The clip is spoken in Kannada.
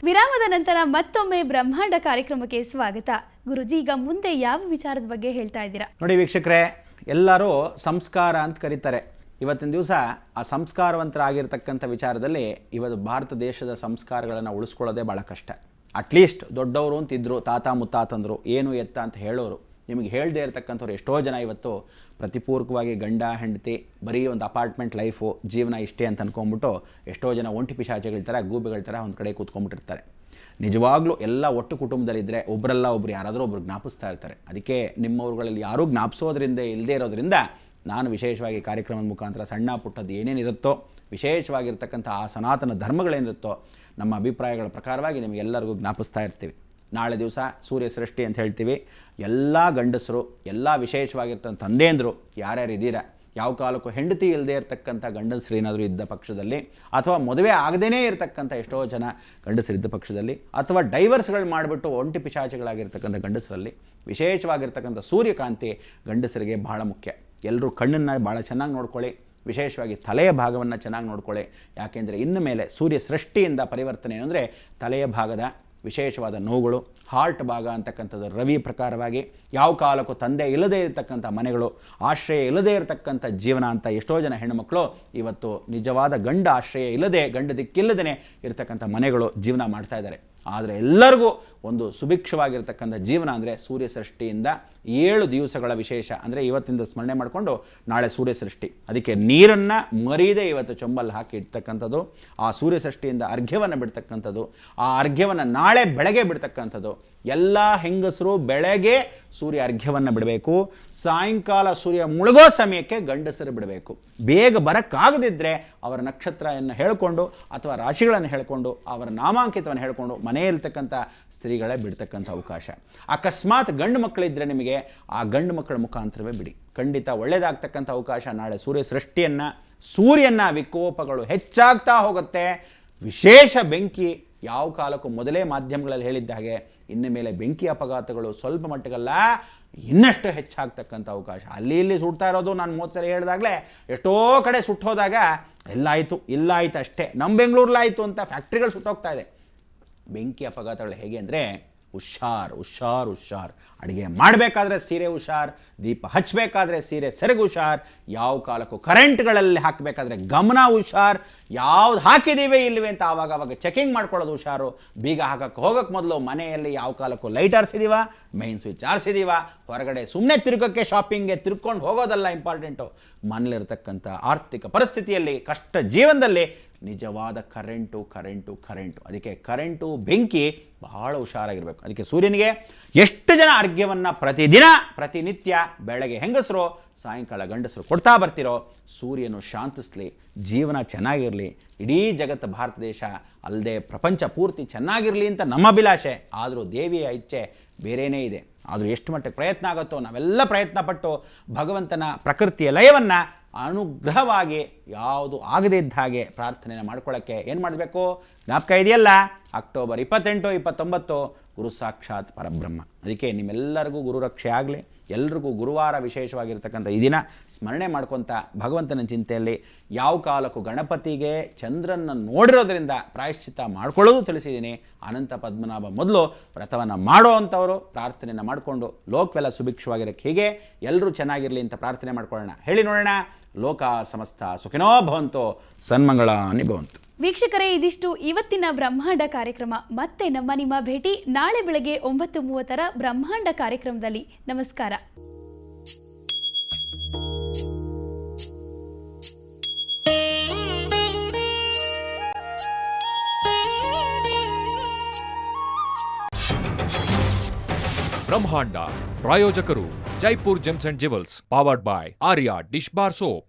ವಿರಾಮದ ನಂತರ ಮತ್ತೊಮ್ಮೆ ಬ್ರಹ್ಮಾಂಡ ಕಾರ್ಯಕ್ರಮಕ್ಕೆ ಸ್ವಾಗತ. ಗುರುಜಿ, ಈಗ ಮುಂದೆ ಯಾವ ವಿಚಾರದ ಬಗ್ಗೆ ಹೇಳ್ತಾ ಇದ್ದೀರಾ? ನೋಡಿ ವೀಕ್ಷಕರೇ, ಎಲ್ಲರೂ ಸಂಸ್ಕಾರ ಅಂತ ಕರೀತಾರೆ. ಇವತ್ತಿನ ದಿವಸ ಆ ಸಂಸ್ಕಾರವಂತರಾಗಿರ್ತಕ್ಕಂಥ ವಿಚಾರದಲ್ಲಿ ಇವತ್ತು ಭಾರತ ದೇಶದ ಸಂಸ್ಕಾರಗಳನ್ನು ಉಳಿಸ್ಕೊಳ್ಳೋದೇ ಭಾಳ ಕಷ್ಟ. ಅಟ್ಲೀಸ್ಟ್ ದೊಡ್ಡವರು ಅಂತಿದ್ರು, ತಾತ ಮುತ್ತಾತಂದರು, ಏನು ಎತ್ತ ಅಂತ ಹೇಳೋರು. ನಿಮಗೆ ಹೇಳದೇ ಇರತಕ್ಕಂಥವ್ರು ಎಷ್ಟೋ ಜನ ಇವತ್ತು ಪ್ರತಿಪೂರ್ವಕವಾಗಿ ಗಂಡ ಹೆಂಡತಿ ಬರೀ ಒಂದು ಅಪಾರ್ಟ್ಮೆಂಟ್ ಲೈಫು ಜೀವನ ಇಷ್ಟೇ ಅಂತ ಅನ್ಕೊಂಡ್ಬಿಟ್ಟು ಎಷ್ಟೋ ಜನ ಒಂಟಿ ಪಿಶಾಚಿಗಳ ಥರ ಗೂಬೆಗಳ ಥರ ಒಂದು ಕಡೆ ಕೂತ್ಕೊಂಡ್ಬಿಟ್ಟಿರ್ತಾರೆ. ನಿಜವಾಗ್ಲೂ ಎಲ್ಲ ಒಟ್ಟು ಕುಟುಂಬದಲ್ಲಿದ್ದರೆ ಒಬ್ಬರಲ್ಲ ಒಬ್ರು ಯಾರಾದರೂ ಒಬ್ರು ಜ್ಞಾಪಿಸ್ತಾ ಇರ್ತಾರೆ. ಅದಕ್ಕೆ ನಿಮ್ಮವ್ರುಗಳಲ್ಲಿ ಯಾರೂ ಜ್ಞಾಪಿಸೋದ್ರಿಂದ ಇಲ್ಲದೇ ಇರೋದ್ರಿಂದ ನಾನು ವಿಶೇಷವಾಗಿ ಕಾರ್ಯಕ್ರಮದ ಮುಖಾಂತರ ಸಣ್ಣ ಪುಟ್ಟದ್ದು ಏನೇನಿರುತ್ತೋ, ವಿಶೇಷವಾಗಿರ್ತಕ್ಕಂಥ ಆ ಸನಾತನ ಧರ್ಮಗಳೇನಿರುತ್ತೋ ನಮ್ಮ ಅಭಿಪ್ರಾಯಗಳ ಪ್ರಕಾರವಾಗಿ ನಿಮಗೆಲ್ಲರಿಗೂ ಜ್ಞಾಪಿಸ್ತಾ ಇರ್ತೀವಿ. ನಾಳೆ ದಿವಸ ಸೂರ್ಯ ಸೃಷ್ಟಿ ಅಂತ ಹೇಳ್ತೀವಿ. ಎಲ್ಲ ಗಂಡಸರು, ಎಲ್ಲ ವಿಶೇಷವಾಗಿರ್ತಕ್ಕಂಥ ತಂದೆಯಂದರು ಯಾರ್ಯಾರು ಇದ್ದೀರಾ, ಯಾವ ಕಾಲಕ್ಕೂ ಹೆಂಡತಿ ಇಲ್ಲದೆ ಇರತಕ್ಕಂಥ ಗಂಡಸರು ಏನಾದರೂ ಇದ್ದ ಪಕ್ಷದಲ್ಲಿ, ಅಥವಾ ಮದುವೆ ಆಗದೇ ಇರತಕ್ಕಂಥ ಎಷ್ಟೋ ಜನ ಗಂಡಸರಿದ್ದ ಪಕ್ಷದಲ್ಲಿ, ಅಥವಾ ಡೈವರ್ಸ್ಗಳು ಮಾಡಿಬಿಟ್ಟು ಒಂಟಿ ಪಿಶಾಚಿಗಳಾಗಿರ್ತಕ್ಕಂಥ ಗಂಡಸರಲ್ಲಿ ವಿಶೇಷವಾಗಿರ್ತಕ್ಕಂಥ ಸೂರ್ಯಕಾಂತಿ ಗಂಡಸರಿಗೆ ಬಹಳ ಮುಖ್ಯ. ಎಲ್ಲರೂ ಕಣ್ಣನ್ನು ಭಾಳ ಚೆನ್ನಾಗಿ ನೋಡ್ಕೊಳ್ಳಿ, ವಿಶೇಷವಾಗಿ ತಲೆಯ ಭಾಗವನ್ನು ಚೆನ್ನಾಗಿ ನೋಡ್ಕೊಳ್ಳಿ. ಯಾಕೆಂದರೆ ಇನ್ನು ಮೇಲೆ ಸೂರ್ಯ ಸೃಷ್ಟಿಯಿಂದ ಪರಿವರ್ತನೆ ಏನಂದರೆ ತಲೆಯ ಭಾಗದ ವಿಶೇಷವಾದ ನೋವುಗಳು, ಹಾರ್ಟ್ ಭಾಗ ಅಂತಕ್ಕಂಥದ್ದು ರವಿ ಪ್ರಕಾರವಾಗಿ ಯಾವ ಕಾಲಕ್ಕೂ ತಂದೆ ಇಲ್ಲದೇ ಇರತಕ್ಕಂಥ ಮನೆಗಳು, ಆಶ್ರಯ ಇಲ್ಲದೇ ಇರತಕ್ಕಂಥ ಜೀವನ ಅಂತ ಎಷ್ಟೋ ಜನ ಹೆಣ್ಣುಮಕ್ಕಳು ಇವತ್ತು ನಿಜವಾದ ಗಂಡ ಆಶ್ರಯ ಇಲ್ಲದೆ, ಗಂಡ ದಿಕ್ಕಿಲ್ಲದೇ ಇರತಕ್ಕಂಥ ಮನೆಗಳು ಜೀವನ ಮಾಡ್ತಾ ಇದ್ದಾರೆ. ಆದರೆ ಎಲ್ಲರಿಗೂ ಒಂದು ಸುಭಿಕ್ಷವಾಗಿರ್ತಕ್ಕಂಥ ಜೀವನ ಅಂದರೆ ಸೂರ್ಯ ಸೃಷ್ಟಿಯಿಂದ 7 ದಿವಸಗಳ ವಿಶೇಷ ಅಂದರೆ ಇವತ್ತಿಂದ ಸ್ಮರಣೆ ಮಾಡಿಕೊಂಡು ನಾಳೆ ಸೂರ್ಯ ಸೃಷ್ಟಿ. ಅದಕ್ಕೆ ನೀರನ್ನು ಮರೀದೆ ಇವತ್ತು ಚೊಂಬಲ್ಲಿ ಹಾಕಿ ಇಡ್ತಕ್ಕಂಥದ್ದು, ಆ ಸೂರ್ಯ ಸೃಷ್ಟಿಯಿಂದ ಅರ್ಘ್ಯವನ್ನು ಬಿಡ್ತಕ್ಕಂಥದ್ದು, ಆ ಅರ್ಘ್ಯವನ್ನು ನಾಳೆ ಬೆಳಗ್ಗೆ ಬಿಡ್ತಕ್ಕಂಥದ್ದು. ಎಲ್ಲ ಹೆಂಗಸರು ಬೆಳಗ್ಗೆ ಸೂರ್ಯ ಅರ್ಘ್ಯವನ್ನು ಬಿಡಬೇಕು, ಸಾಯಂಕಾಲ ಸೂರ್ಯ ಮುಳುಗೋ ಸಮಯಕ್ಕೆ ಗಂಡಸರು ಬಿಡಬೇಕು. ಬೇಗ ಬರೋಕ್ಕಾಗದಿದ್ದರೆ ಅವರ ನಕ್ಷತ್ರವನ್ನು ಹೇಳಿಕೊಂಡು ಅಥವಾ ರಾಶಿಗಳನ್ನು ಹೇಳಿಕೊಂಡು ಅವರ ನಾಮಾಂಕಿತವನ್ನು ಹೇಳಿಕೊಂಡು ಮನೆಯಲ್ಲಿರ್ತಕ್ಕಂಥ ಸ್ತ್ರೀಗಳೇ ಬಿಡ್ತಕ್ಕಂಥ ಅವಕಾಶ. ಅಕಸ್ಮಾತ್ ಗಂಡು ಮಕ್ಕಳಿದ್ದರೆ ನಿಮಗೆ ಆ ಗಂಡು ಮಕ್ಕಳ ಮುಖಾಂತರವೇ ಬಿಡಿ, ಖಂಡಿತ ಒಳ್ಳೆಯದಾಗ್ತಕ್ಕಂಥ ಅವಕಾಶ. ನಾಳೆ ಸೂರ್ಯ ಸೃಷ್ಟಿಯನ್ನು, ಸೂರ್ಯನ ವಿಕೋಪಗಳು ಹೆಚ್ಚಾಗ್ತಾ ಹೋಗುತ್ತೆ. ವಿಶೇಷ ಬೆಂಕಿ ಯಾವ ಕಾಲಕ್ಕೂ ಮೊದಲೇ ಮಾಧ್ಯಮಗಳಲ್ಲಿ ಹೇಳಿದ್ದ ಹಾಗೆ ಇನ್ನು ಮೇಲೆ ಬೆಂಕಿ ಅಪಘಾತಗಳು ಸ್ವಲ್ಪ ಮಟ್ಟಿಗಲ್ಲ ಇನ್ನಷ್ಟು ಹೆಚ್ಚಾಗ್ತಕ್ಕಂಥ ಅವಕಾಶ. ಅಲ್ಲಿ ಇಲ್ಲಿ ಸುಡ್ತಾ ಇರೋದು ನಾನು 30 ಸರಿ ಹೇಳಿದಾಗಲೇ ಎಷ್ಟೋ ಕಡೆ ಸುಟ್ಟೋದಾಗ ಎಲ್ಲಾಯಿತು ಇಲ್ಲಾಯಿತು ಅಷ್ಟೇ, ನಮ್ಮ ಬೆಂಗಳೂರಲ್ಲಾಯಿತು ಅಂತ ಫ್ಯಾಕ್ಟ್ರಿಗಳು ಸುಟ್ಟೋಗ್ತಾ ಇದೆ. ಬೆಂಕಿ ಅಪಘಾತಗಳು ಹೇಗೆ ಅಂದರೆ ಹುಷಾರ್ ಹುಷಾರ್ ಹುಷಾರ್. ಅಡುಗೆ ಮಾಡಬೇಕಾದ್ರೆ ಸೀರೆ ಹುಷಾರ್, ದೀಪ ಹಚ್ಚಬೇಕಾದ್ರೆ ಸೀರೆ ಸೆರಗು ಹುಷಾರ್, ಯಾವ ಕಾಲಕ್ಕೂ ಕರೆಂಟ್ಗಳಲ್ಲಿ ಹಾಕಬೇಕಾದ್ರೆ ಗಮನ ಹುಷಾರ್, ಯಾವ್ದು ಹಾಕಿದ್ದೀವಿ ಇಲ್ವೇ ಅಂತ ಆವಾಗ ಚೆಕಿಂಗ್ ಮಾಡ್ಕೊಳ್ಳೋದು ಹುಷಾರು. ಬೀಗ ಹಾಕಕ್ಕೆ ಹೋಗೋಕ್ಕೆ ಮೊದಲು ಮನೆಯಲ್ಲಿ ಯಾವ ಕಾಲಕ್ಕೂ ಲೈಟ್ ಆರಿಸಿದೀವ, ಮೈನ್ ಸ್ವಿಚ್ ಆರಿಸಿದೀವ, ಹೊರಗಡೆ ಸುಮ್ಮನೆ ತಿರುಗೋಕ್ಕೆ ಶಾಪಿಂಗ್ಗೆ ತಿರ್ಕೊಂಡು ಹೋಗೋದಲ್ಲ ಇಂಪಾರ್ಟೆಂಟು. ಮನೇಲಿರ್ತಕ್ಕಂಥ ಆರ್ಥಿಕ ಪರಿಸ್ಥಿತಿಯಲ್ಲಿ, ಕಷ್ಟ ಜೀವನದಲ್ಲಿ ನಿಜವಾದ ಕರೆಂಟು. ಅದಕ್ಕೆ ಕರೆಂಟು, ಬೆಂಕಿ ಬಹಳ ಹುಷಾರಾಗಿರ್ಬೇಕು. ಅದಕ್ಕೆ ಸೂರ್ಯನಿಗೆ ಎಷ್ಟು ಜನ ಅರ್ಘ್ಯವನ್ನು ಪ್ರತಿನಿತ್ಯ ಬೆಳಗ್ಗೆ ಹೆಂಗಸರು, ಸಾಯಂಕಾಲ ಗಂಡಸರು ಕೊಡ್ತಾ ಬರ್ತಿರೋ, ಸೂರ್ಯನು ಶಾಂತಿಸಲಿ, ಜೀವನ ಚೆನ್ನಾಗಿರಲಿ, ಇಡೀ ಜಗತ್ತು ಭಾರತ ದೇಶ ಅಲ್ಲದೆ ಪ್ರಪಂಚ ಪೂರ್ತಿ ಚೆನ್ನಾಗಿರಲಿ ಅಂತ ನಮ್ಮ ಅಭಿಲಾಷೆ. ಆದರೂ ದೇವಿಯ ಇಚ್ಛೆ ಬೇರೆಯೇ ಇದೆ. ಆದರೂ ಎಷ್ಟು ಮಟ್ಟಿಗೆ ಪ್ರಯತ್ನ ಆಗುತ್ತೋ ನಾವೆಲ್ಲ ಪ್ರಯತ್ನ ಪಟ್ಟು ಭಗವಂತನ ಪ್ರಕೃತಿಯ ಲಯವನ್ನು ಅನುಗ್ರಹವಾಗಿ ಯಾವುದು ಆಗದೇ ಇದ್ದ ಹಾಗೆ ಪ್ರಾರ್ಥನೆಯನ್ನು ಮಾಡ್ಕೊಳ್ಳೋಕ್ಕೆ ಏನು ಮಾಡಬೇಕು? ಜ್ಞಾಪಕ ಇದೆಯಲ್ಲ, ಅಕ್ಟೋಬರ್ 28, 29 ಗುರು ಸಾಕ್ಷಾತ್ ಪರಬ್ರಹ್ಮ. ಅದಕ್ಕೆ ನಿಮ್ಮೆಲ್ಲರಿಗೂ ಗುರು ರಕ್ಷೆ ಆಗಲಿ. ಎಲ್ರಿಗೂ ಗುರುವಾರ ವಿಶೇಷವಾಗಿರ್ತಕ್ಕಂಥ ಈ ದಿನ ಸ್ಮರಣೆ ಮಾಡ್ಕೊತ ಭಗವಂತನ ಚಿಂತೆಯಲ್ಲಿ ಯಾವ ಕಾಲಕ್ಕೂ ಗಣಪತಿಗೆ ಚಂದ್ರನ ನೋಡಿರೋದ್ರಿಂದ ಪ್ರಾಯಶ್ಚಿತ್ತ ಮಾಡ್ಕೊಳ್ಳೋದು ತಿಳಿಸಿದ್ದೀನಿ. ಅನಂತ ಪದ್ಮನಾಭ ಮೊದಲು ವ್ರತವನ್ನು ಮಾಡೋ ಅಂಥವರು ಪ್ರಾರ್ಥನೆಯನ್ನು ಮಾಡಿಕೊಂಡು ಲೋಕವೆಲ್ಲ ಸುಭಿಕ್ಷವಾಗಿರೋಕ್ಕೆ ಹೀಗೆ ಎಲ್ಲರೂ ಚೆನ್ನಾಗಿರಲಿ ಅಂತ ಪ್ರಾರ್ಥನೆ ಮಾಡ್ಕೊಳ್ಳೋಣ. ಹೇಳಿ ನೋಡೋಣ. ಲೋಕ ಸಮಸ್ತ ಸುಖಿನೋ ಭವಂತು, ಸನ್ಮಂಗಳಾನಿ ಭವಂತು. ವೀಕ್ಷಕರೇ, ಇದಿಷ್ಟು ಇವತ್ತಿನ ಬ್ರಹ್ಮಾಂಡ ಕಾರ್ಯಕ್ರಮ. ಮತ್ತೆ ನಿಮ್ಮ ಭೇಟಿ ನಾಳೆ ಬೆಳಗ್ಗೆ 9:30 ಬ್ರಹ್ಮಾಂಡ ಕಾರ್ಯಕ್ರಮದಲ್ಲಿ. ನಮಸ್ಕಾರ. ಬ್ರಹ್ಮಾಂಡ ಪ್ರಾಯೋಜಕರು Jaipur gems and jewels, powered by Arya dish bar soap.